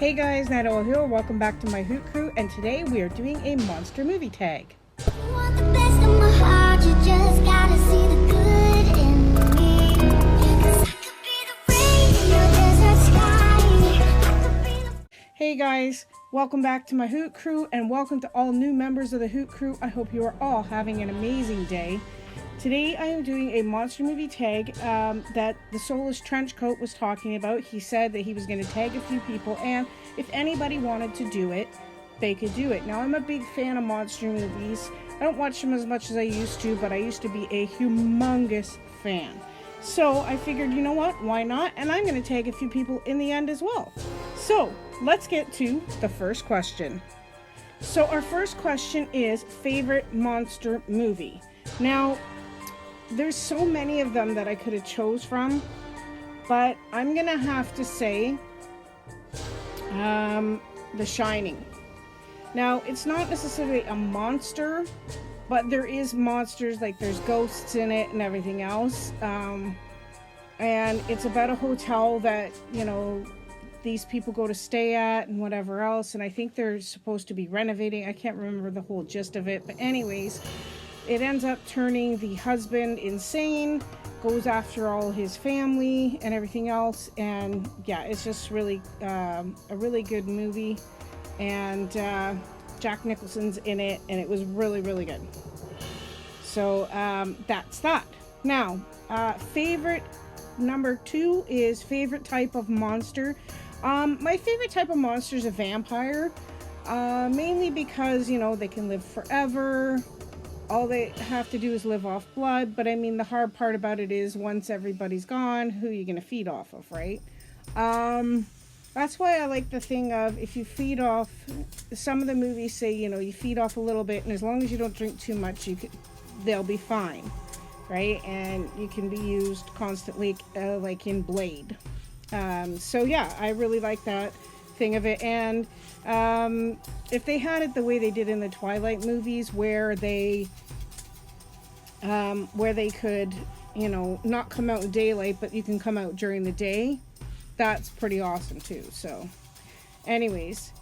Hey guys, Natalie here. Welcome back to my Hoot Crew, and today we are doing a monster movie tag. Hey guys, welcome back to my Hoot Crew, and welcome to all new members of the Hoot Crew. I hope you are all having an amazing day. Today I am doing a monster movie tag that the Soulless Trenchcoat was talking about. He said that he was going to tag a few people, and if anybody wanted to do it, they could do it. Now, I'm a big fan of monster movies. I don't watch them as much as I used to, but I used to be a humongous fan. So I figured, you know what, why not? And I'm going to tag a few people in the end as well. So let's get to the first question. So our first question is favorite monster movie. Now, there's so many of them that I could have chose from, but I'm gonna have to say The Shining. Now, it's not necessarily a monster, but there is monsters, like there's ghosts in it and everything else. And it's about a hotel that, you know, these people go to stay at and whatever else. And I think they're supposed to be renovating. I can't remember the whole gist of it, but anyways, it ends up turning the husband insane, goes after all his family and everything else. And yeah, it's just really a really good movie. And Jack Nicholson's in it, and it was really, really good. So that's that. Now, favorite number 2 is favorite type of monster. My favorite type of monster is a vampire, mainly because, you know, they can live forever. All they have to do is live off blood. But I mean, the hard part about it is once everybody's gone, who are you going to feed off of, right? That's why I like the thing of if you feed off, some of the movies say, you know, you feed off a little bit, and as long as you don't drink too much, they'll be fine, right? And you can be used constantly, like in Blade. So yeah, I really like that thing of it. And if they had it the way they did in the Twilight movies, where they could, you know, not come out in daylight, but you can come out during the day, that's pretty awesome too. So anyways,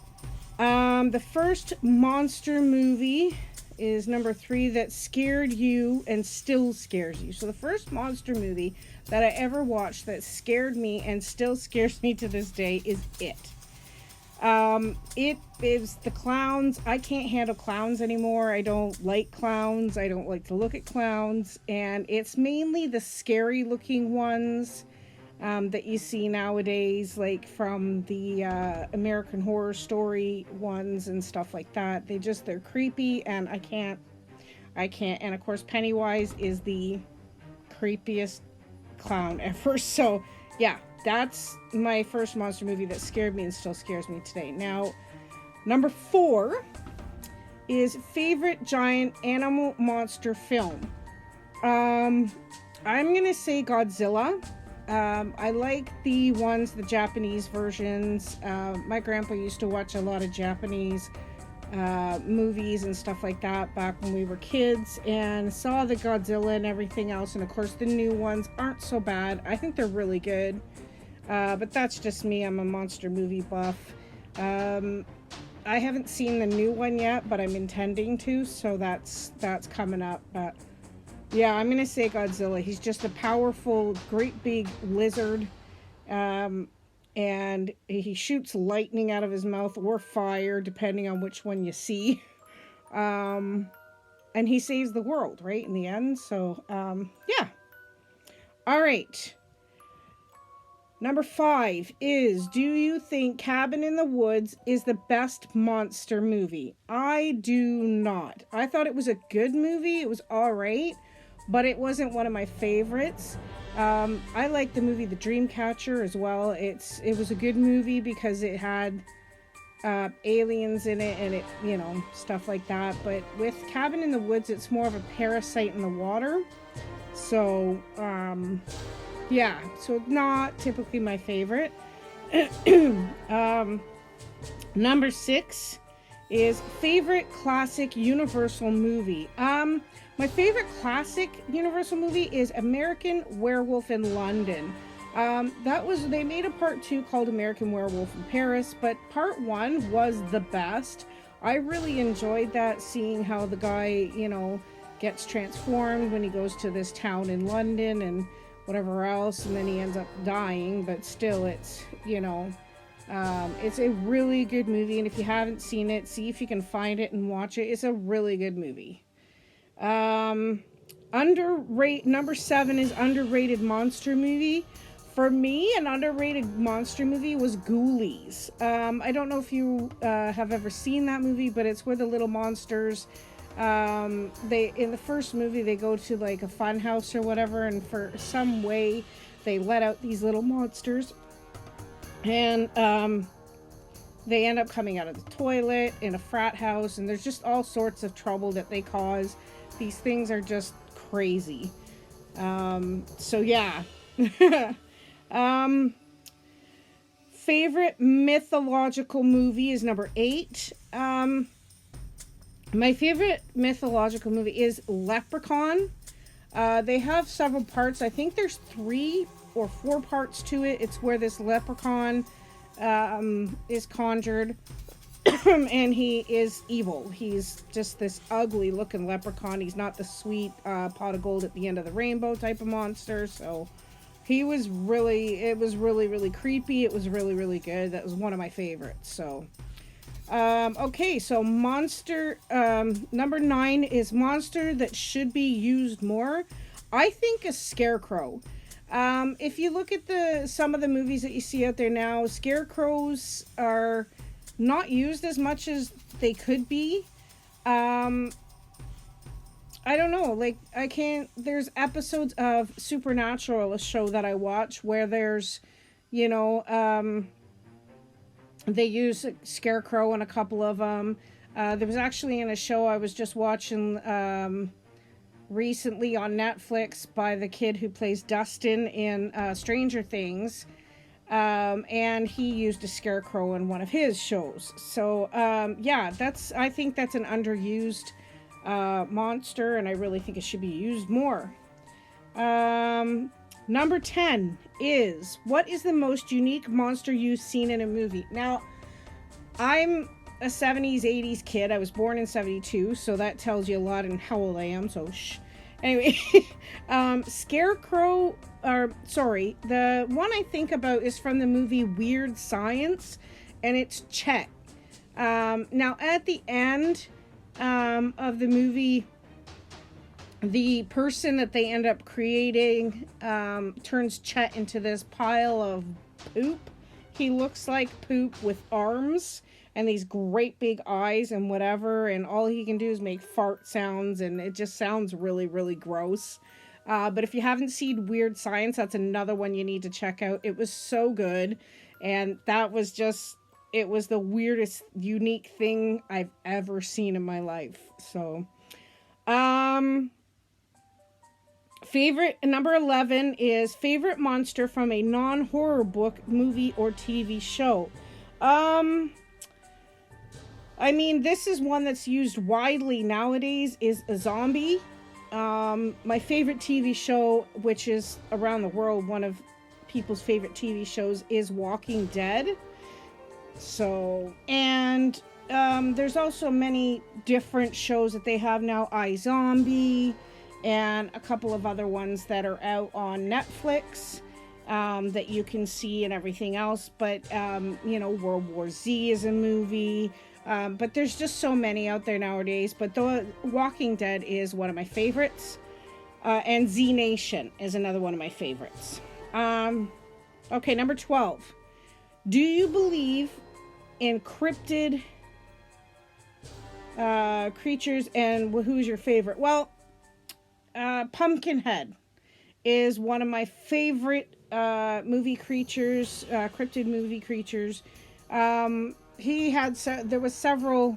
the first monster movie is number 3 that scared you and still scares you. So the first monster movie that I ever watched that scared me and still scares me to this day is It. It is the clowns. I can't handle clowns anymore. I don't like clowns. I don't like to look at clowns. And it's mainly the scary looking ones that you see nowadays, like from the American Horror Story ones and stuff like that. They're creepy, and I can't. And of course, Pennywise is the creepiest clown ever. So yeah, that's my first monster movie that scared me and still scares me today. Now, number 4 is favorite giant animal monster film. I'm gonna say Godzilla. I like the Japanese versions. My grandpa used to watch a lot of Japanese movies and stuff like that back when we were kids, and saw the Godzilla and everything else. And of course, the new ones aren't so bad. I think they're really good. But that's just me. I'm a monster movie buff. I haven't seen the new one yet, but I'm intending to, so that's coming up. But yeah, I'm gonna say Godzilla. He's just a powerful, great big lizard, and he shoots lightning out of his mouth or fire, depending on which one you see. And he saves the world, right, in the end. So yeah. All right. Number 5 is, do you think Cabin in the Woods is the best monster movie? I do not. I thought it was a good movie. It was all right, but it wasn't one of my favorites. I like the movie The Dreamcatcher as well. It was a good movie because it had aliens in it and it, you know, stuff like that. But with Cabin in the Woods, it's more of a parasite in the water. So, yeah, so not typically my favorite. Number 6 is favorite classic Universal movie. My favorite classic Universal movie is American Werewolf in London. They made a part 2 called American Werewolf in Paris, but part 1 was the best. I really enjoyed that, seeing how the guy, gets transformed when he goes to this town in London and whatever else, and then he ends up dying, but still it's a really good movie, and if you haven't seen it, see if you can find it and watch it. It's a really good movie. Number 7 is underrated monster movie. For me, an underrated monster movie was Ghoulies. I don't know if you have ever seen that movie, but it's where the little monsters, in the first movie, they go to like a fun house or whatever, and for some way, they let out these little monsters, and they end up coming out of the toilet in a frat house, and there's just all sorts of trouble that they cause. These things are just crazy. So yeah. Favorite mythological movie is number 8. My favorite mythological movie is Leprechaun. They have several parts. I think there's 3 or 4 parts to it. It's where this leprechaun is conjured and he is evil. He's just this ugly looking leprechaun. He's not the sweet pot of gold at the end of the rainbow type of monster. So it was really, really creepy. It was really, really good. That was one of my favorites. So okay, so monster number 9 is monster that should be used more. I think a scarecrow. If you look at some of the movies that you see out there now, scarecrows are not used as much as they could be. I don't know, there's episodes of Supernatural, a show that I watch, where there's, they use a scarecrow in a couple of them. There was actually in a show I was just watching recently on Netflix by the kid who plays Dustin in Stranger Things. And he used a scarecrow in one of his shows. So, yeah, I think that's an underused monster, and I really think it should be used more. Number 10 is, what is the most unique monster you've seen in a movie? Now, I'm a 70s, 80s kid. I was born in 72, so that tells you a lot in how old I am, so shh. Anyway, the one I think about is from the movie Weird Science, and it's Chet. Now, at the end of the movie, the person that they end up creating turns Chet into this pile of poop. He looks like poop with arms and these great big eyes and whatever, and all he can do is make fart sounds, and it just sounds really, really gross. But if you haven't seen Weird Science, that's another one you need to check out. It was so good, and it was the weirdest, unique thing I've ever seen in my life. So, number 11 is favorite monster from a non-horror book, movie, or TV show. I mean, this is one that's used widely nowadays, is a zombie. My favorite TV show, which is around the world one of people's favorite TV shows, is Walking Dead. So, and there's also many different shows that they have now, iZombie, and a couple of other ones that are out on Netflix that you can see and everything else. But, World War Z is a movie. But there's just so many out there nowadays. But The Walking Dead is one of my favorites. And Z Nation is another one of my favorites. Okay, number 12. Do you believe in cryptid creatures, and who's your favorite? Well, Pumpkinhead is one of my favorite movie creatures, cryptid movie creatures. There was several,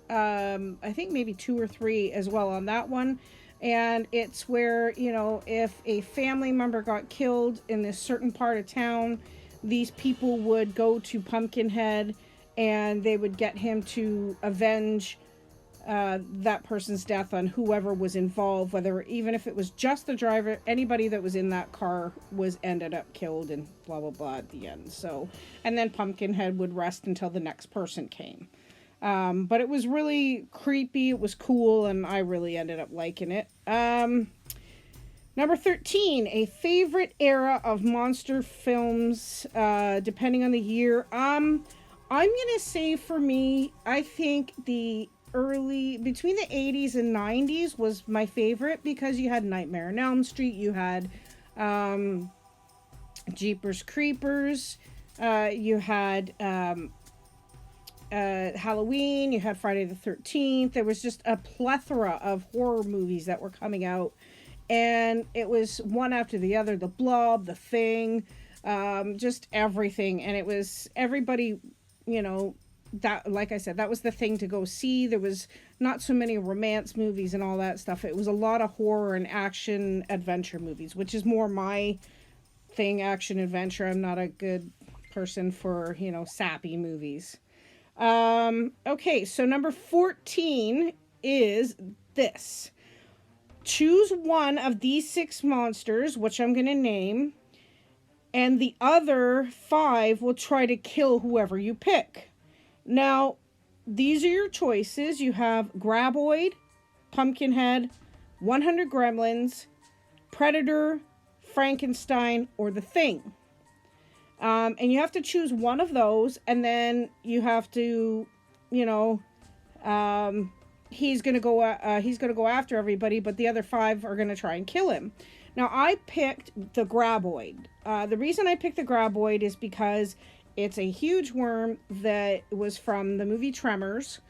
I think maybe 2 or 3 as well on that one. And it's where, if a family member got killed in this certain part of town, these people would go to Pumpkinhead and they would get him to avenge that person's death on whoever was involved, whether even if it was just the driver, anybody that was in that car was ended up killed and blah blah blah at the end. So, and then Pumpkinhead would rest until the next person came. But it was really creepy. It was cool, and I really ended up liking it. Number 13, a favorite era of monster films, depending on the year. I'm gonna say for me, I think the between the 80s and 90s was my favorite, because you had Nightmare on Elm Street, you had Jeepers Creepers, you had Halloween, you had Friday the 13th. There was just a plethora of horror movies that were coming out, and it was one after the other. The Blob, The Thing, just everything. And it was everybody, you know, that, like I said, that was the thing to go see. There was not so many romance movies and all that stuff. It was a lot of horror and action adventure movies, which is more my thing, action adventure. I'm not a good person for, you know, sappy movies. Okay, so number 14 is this. Choose one of these 6 monsters, which I'm going to name, and the other 5 will try to kill whoever you pick. Now, these are your choices. You have Graboid, Pumpkinhead, 100 Gremlins, Predator, Frankenstein, or The Thing. And you have to choose one of those, and then you have to, you know, he's gonna go after everybody, but the other 5 are gonna try and kill him. Now, I picked the Graboid. The reason I picked the Graboid is because it's a huge worm that was from the movie Tremors,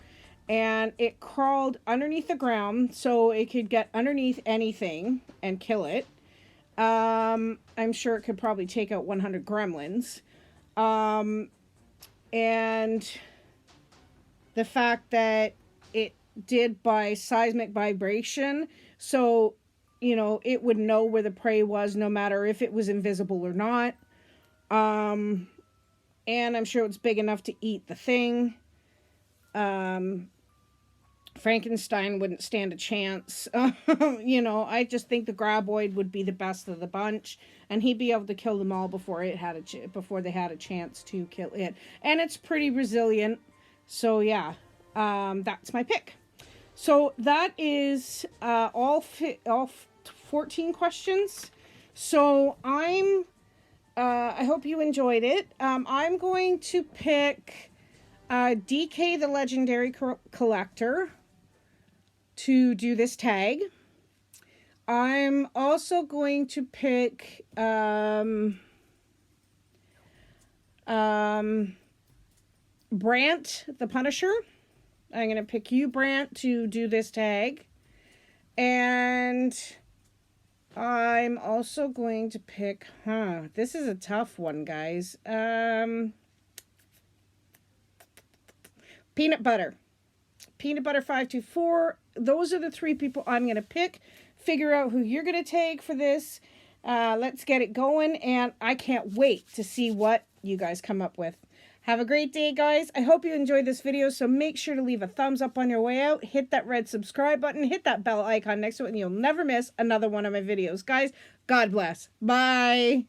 and it crawled underneath the ground, so it could get underneath anything and kill it. I'm sure it could probably take out 100 gremlins. And the fact that it did by seismic vibration, so, you know, it would know where the prey was no matter if it was invisible or not. And I'm sure it's big enough to eat the Thing. Frankenstein wouldn't stand a chance. You know, I just think the Graboid would be the best of the bunch, and he'd be able to kill them all before they had a chance to kill it. And it's pretty resilient, so yeah, that's my pick. So that is all 14 questions. So I hope you enjoyed it. I'm going to pick DK the Legendary Collector to do this tag. I'm also going to pick Brant the Punisher. I'm going to pick you, Brant, to do this tag. And I'm also going to pick, this is a tough one, guys. Peanut Butter 524. Those are the 3 people I'm going to pick. Figure out who you're going to take for this. Let's get it going, and I can't wait to see what you guys come up with. Have a great day, guys. I hope you enjoyed this video, so make sure to leave a thumbs up on your way out. Hit that red subscribe button. Hit that bell icon next to it, and you'll never miss another one of my videos. Guys, God bless. Bye.